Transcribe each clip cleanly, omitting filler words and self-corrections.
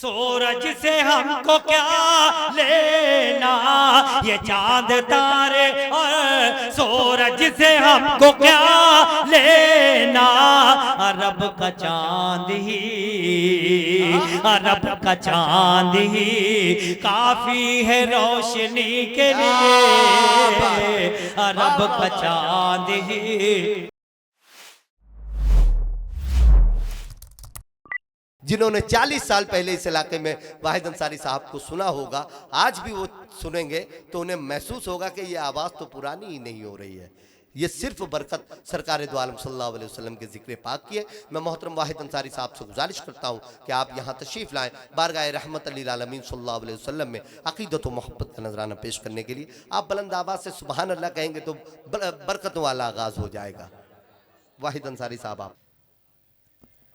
सूरज से हमको क्या लेना, ये चांद तारे और सूरज से हमको क्या लेना। रब का चांद ही, रब का चांद ही काफी है रोशनी के लिए, रब का चांद ही। जिन्होंने 40 साल पहले इस इलाके में वाहिद अंसारी साहब को सुना होगा, आज भी वो सुनेंगे तो उन्हें महसूस होगा कि ये आवाज़ तो पुरानी ही नहीं हो रही है। ये सिर्फ बरकत सरकार दो आलम सल्लल्लाहु अलैहि वसल्लम के जिक्र पाक की है। मैं मोहतरम वाहिद अंसारी साहब से गुजारिश करता हूँ कि आप यहाँ तशरीफ़ लाएँ बारगाह रहमत लिल आलमीन सल्लल्लाहु अलैहि वसल्लम में अक़ीदत व मोहब्बत का नजराना पेश करने के लिए। आप बुलंद आवाज़ से सुबहान अल्लाह कहेंगे तो बरकतों वाला आगाज़ हो जाएगा। वाहिद अंसारी साहब आप।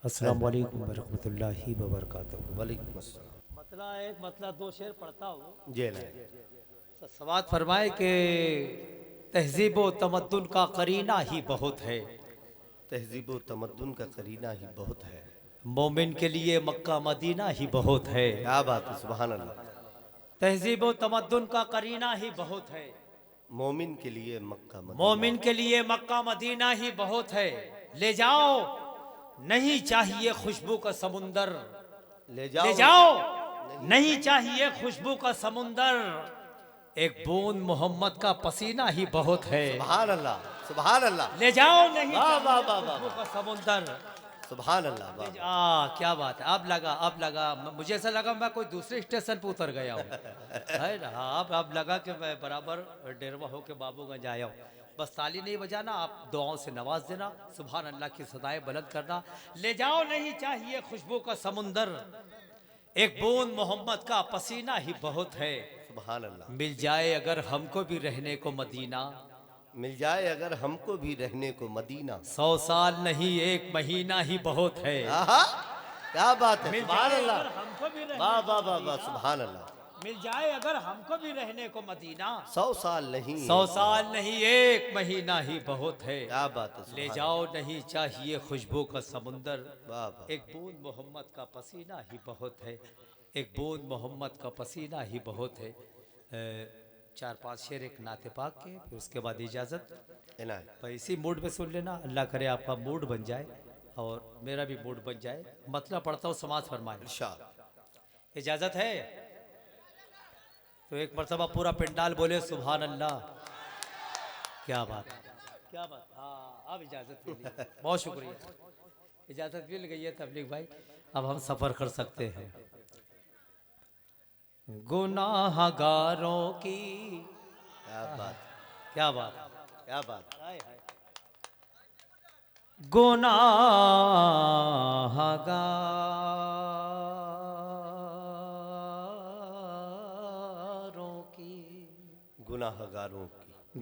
अस्सलाम वालेकुम वरहमतुल्लाहि वबरकातुहू। वालेकुम अस्सलाम। मतलब दो शेर पढ़ता हूँ। जी सवात फरमाए कि तहजीब व तमद्दुन का करीना ही बहुत है, तहजीब व तमद्दुन का करीना ही बहुत है, मोमिन के लिए मक्का मदीना ही बहुत है। क्या बात है, सुभान अल्लाह। तहजीब व तमद्दुन का करीना ही बहुत है, मोमिन के लिए मक्का मदीना, मोमिन के लिए मक्का मदीना ही बहुत है। ले जाओ नहीं चाहिए खुशबू का समुंदर, ले जाओ नहीं चाहिए खुशबू का समुंदर, एक बूंद मोहम्मद का पसीना ही बहुत है। सुभान अल्लाह, सुभान अल्लाह। ले जाओ नहीं वाह, वाह, वाह, चाहिए वाह, खुशबू का समुंदर। सुभान अल्लाह, वाह। क्या बात है। अब लगा मुझे ऐसा लगा मैं कोई दूसरे स्टेशन पे उतर गया हूँ, है ना। अब लगा कि मैं बराबर डेरवा होके बाबूगंज आया हूँ। बस ताली नहीं बजाना, आप दुआओं से नवाज देना, सुभान अल्लाह की सदाएं बुलंद करना। ले जाओ नहीं चाहिए खुशबू का समुंदर, एक बूंद मोहम्मद का पसीना ही बहुत है। सुभान अल्लाह। मिल जाए अगर हमको भी रहने को मदीना, मिल जाए अगर हमको भी रहने को मदीना, 100 साल नहीं 1 महीना ही बहुत है। आहा, क्या बात है, मिल सुभान जाए अल्लाह। अगर हमको भी रहने वाह को वाह वाह वाह, मदीना, सुभान अल्लाह। मिल जाए अगर हमको भी रहने को मदीना, 100 साल नहीं, 100 साल नहीं 1 महीना ही बहुत है। क्या बात है, ले सुभान जाओ नहीं चाहिए खुशबू का समुंदर, वाह वाह। एक बूंद मोहम्मद का पसीना ही बहुत है, एक बूंद मोहम्मद का पसीना ही बहुत है। 4-5 शेर एक नाते पाक के, फिर उसके बाद इजाज़त। इनायत। इसी मूड में सुन लेना, अल्लाह करे आपका मूड बन जाए और मेरा भी मूड बन जाए। मतलब पढ़ता हूँ, समाज फरमाए। इरशाद। इजाज़त है तो एक मरतबा पूरा पिंडाल बोले सुभान अल्लाह। क्या बात, क्या बात। हाँ, अब इजाज़त मिली, बहुत शुक्रिया। इजाज़त मिल गई है तबलीग भाई, अब हम सफ़र कर सकते हैं। गुनाहगारों की, क्या बात, क्या बात, क्या बात। गुनाहगारों की, गुनाहगारों की,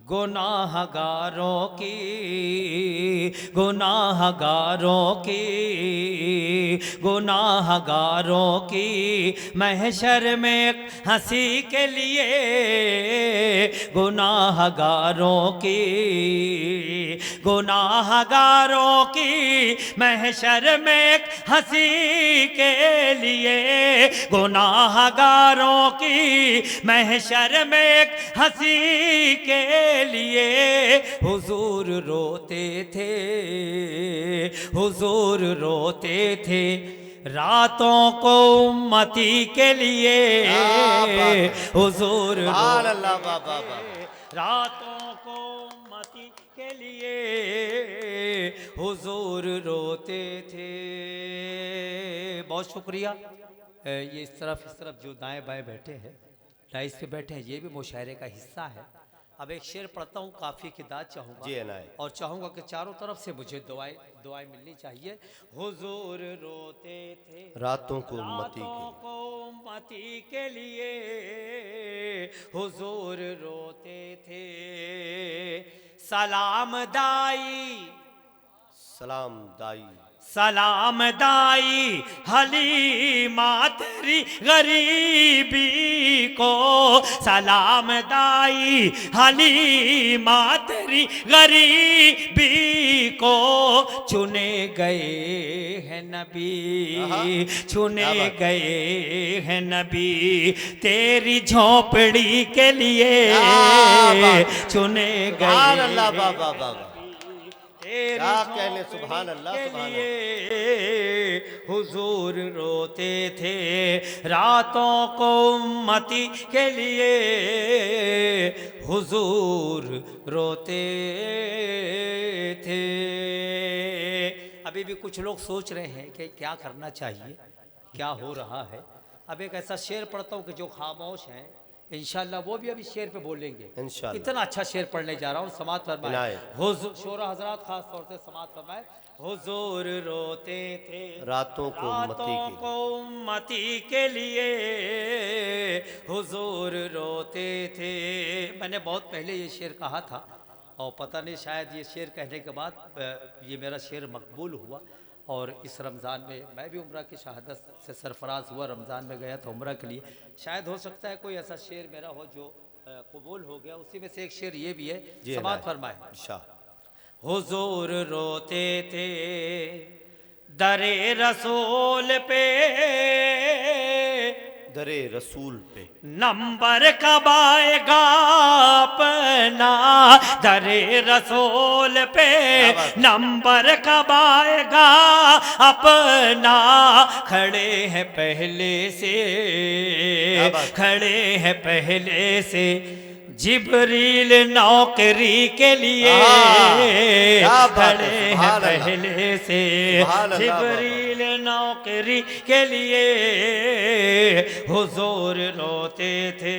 गुनाहगारों की, गुनाहगारों की, गुनाहगारों की महशर में हंसी के लिए, गुनाहगारों की, गुनाहगारों की महशर में हंसी के लिए, गुनाहगारों की महशर में हंसी के लिए हुजूर रोते थे, हुजूर रोते थे रातों को उम्मती के लिए, हुजूर रातों को उम्मती के लिए हुजूर रोते थे। बहुत शुक्रिया। ये इस तरफ जो दाएं बाएं बैठे हैं, डाइस पे बैठे हैं, ये भी मुशायरे का हिस्सा है। अब एक शेर पढ़ता हूँ, काफ़ी की दाद चाहूँगा जी इनायत। और चाहूँगा कि चारों तरफ से मुझे दुआएं मिलनी चाहिए। हुजूर रोते थे रातों को उम्मती के लिए, हुजूर रोते थे। सलाम दाई, सलाम दाई, सलाम दाई हलीमा तेरी गरीबी को, सलाम दाई हलीमा तेरी मेरी गरीबी को चुने गए हैं नबी, चुने गए हैं नबी, तेरी झोपड़ी के लिए चुने गए। अल्लाह बाबा बाबा, क्या कहने, सुभान अल्लाह सुभान अल्लाह। हुजूर रोते थे रातों को उम्मती के लिए, हुजूर रोते थे। अभी भी कुछ लोग सोच रहे हैं कि क्या करना चाहिए, क्या हो रहा है। अब एक ऐसा शेर पढ़ता हूँ कि जो खामोश हैं, इंशाल्लाह वो भी अभी शेर पे बोलेंगे। इंशाल्लाह। इतना अच्छा शेर पढ़ने जा रहा हूँ, समात फरमाए। हुजूर, शोरा हजरात खास तौर से समात फरमाए। हुजूर रोते थे रातों को उम्मती के लिए, हुजूर रोते थे। मैंने बहुत पहले ये शेर कहा था और पता नहीं शायद ये शेर कहने के बाद ये मेरा शेर मकबूल हुआ। और इस रमज़ान में मैं भी उम्रा की शहादत से सरफराज हुआ, रमज़ान में गया था उम्रा के लिए। शायद हो सकता है कोई ऐसा शेर मेरा हो जो कबूल हो गया। उसी में से एक शेर ये भी है, समात फरमाए। हुजूर रोते थे दरे रसूल पे, दरे रसूल पे नंबर कब आएगा अपना, दरे रसूल पे नंबर कब आएगा अपना, खड़े हैं पहले से, खड़े हैं पहले से, जिब्रील नौकरी के लिए खड़े हैं पहले से, जिब्रील नौकरी के लिए, हुजूर रोते थे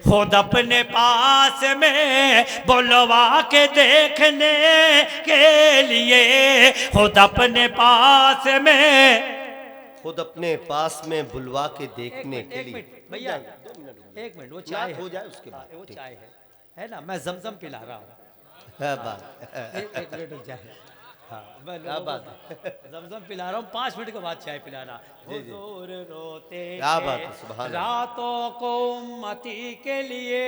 खुद अपने पास में बुलवा के देखने के लिए, खुद अपने पास में, खुद अपने पास में बुलवा के देखने के लिए। भैया एक मिनट, वो चाय हो जाए उसके बाद, वो चाय है ना, मैं जमजम पिला रहा हूँ। एक मिनट रुक जाए। हाँ, मैं जमजम पिला रहा हूँ, 5 मिनट के बाद चाय पिलाना। हुजूर रोते रातों को उम्मती के लिए,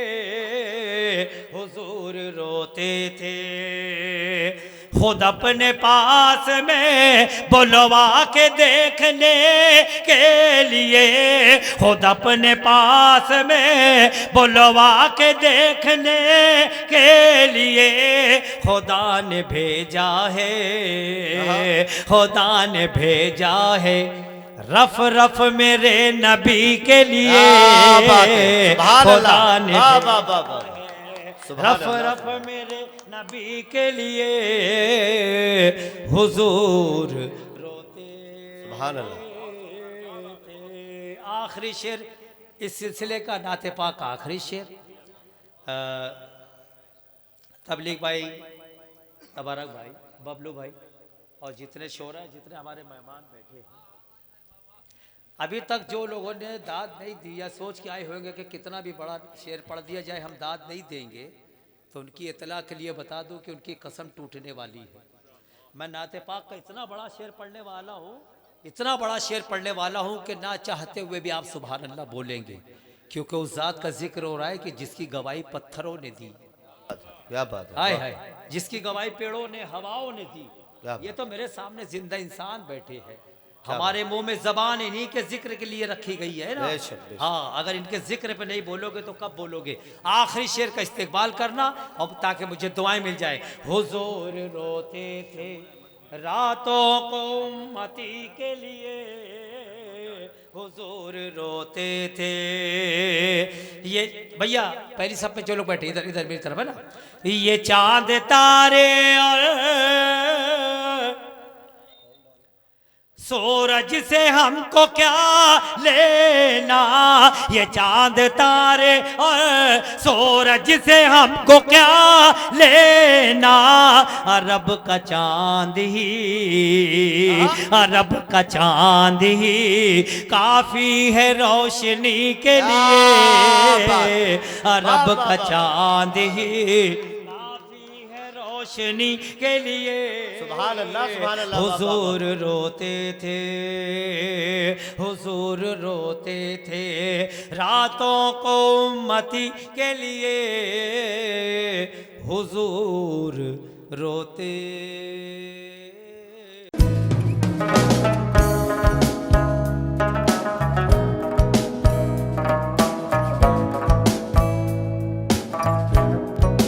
हुजूर रोते थे खुद अपने पास में बुलवा के देखने के लिए, खुद अपने पास में बुलवा के देखने के लिए, खुदा ने भेजा है, खुदा ने भेजा है, रफ रफ मेरे नबी के लिए, खुदा ने रफ रफ मेरे नबी के लिए, हुजूर रोते थे। आखिरी शेर इस सिलसिले का, नाते पाक का आखिरी शेर। तबलीग भाई, तबारक भाई, बबलू भाई और जितने शोरा हैं, जितने हमारे मेहमान बैठे हैं, अभी तक जो लोगों ने दाद नहीं दी या सोच के आए होंगे कि कितना भी बड़ा शेर पढ़ दिया जाए हम दाद नहीं देंगे, तो उनकी इतला के लिए बता दूं कि उनकी कसम टूटने वाली है। मैं नाते पाक का इतना बड़ा शेर पढ़ने वाला हूँ, इतना बड़ा शेर पढ़ने वाला हूँ कि ना चाहते हुए भी आप सुभान अल्लाह बोलेंगे, क्योंकि उस ज़ात का जिक्र हो रहा है कि जिसकी गवाही पत्थरों ने दी। क्या बात है, हाय हाय, जिसकी गवाही पेड़ों ने, हवाओं ने दी। ये तो मेरे सामने जिंदा इंसान बैठे हैं, हमारे मुंह में जबान इन्हीं के जिक्र के लिए रखी गई है ना। हाँ, अगर इनके जिक्र पे नहीं बोलोगे तो कब बोलोगे। आखिरी शेर का इस्तेकबाल करना और ताकि मुझे दुआएं मिल जाए। हुजूर रोते थे रातों को उम्मती के लिए, हुजूर रोते थे। ये भैया पहली सब में जो लोग बैठे इधर इधर मेरी तरफ है ना, ये चांद तारे और सूरज से हमको क्या लेना, ये चांद तारे और सूरज से हमको क्या लेना, अरब का चांद ही, अरब का चांद ही काफी है रोशनी के लिए, अरब का चांद ही रोशनी के लिए। सुभान अल्लाह, सुभान अल्लाह। हुजूर रोते थे, हुजूर रोते थे रातों को उम्मती के लिए, हुजूर रोते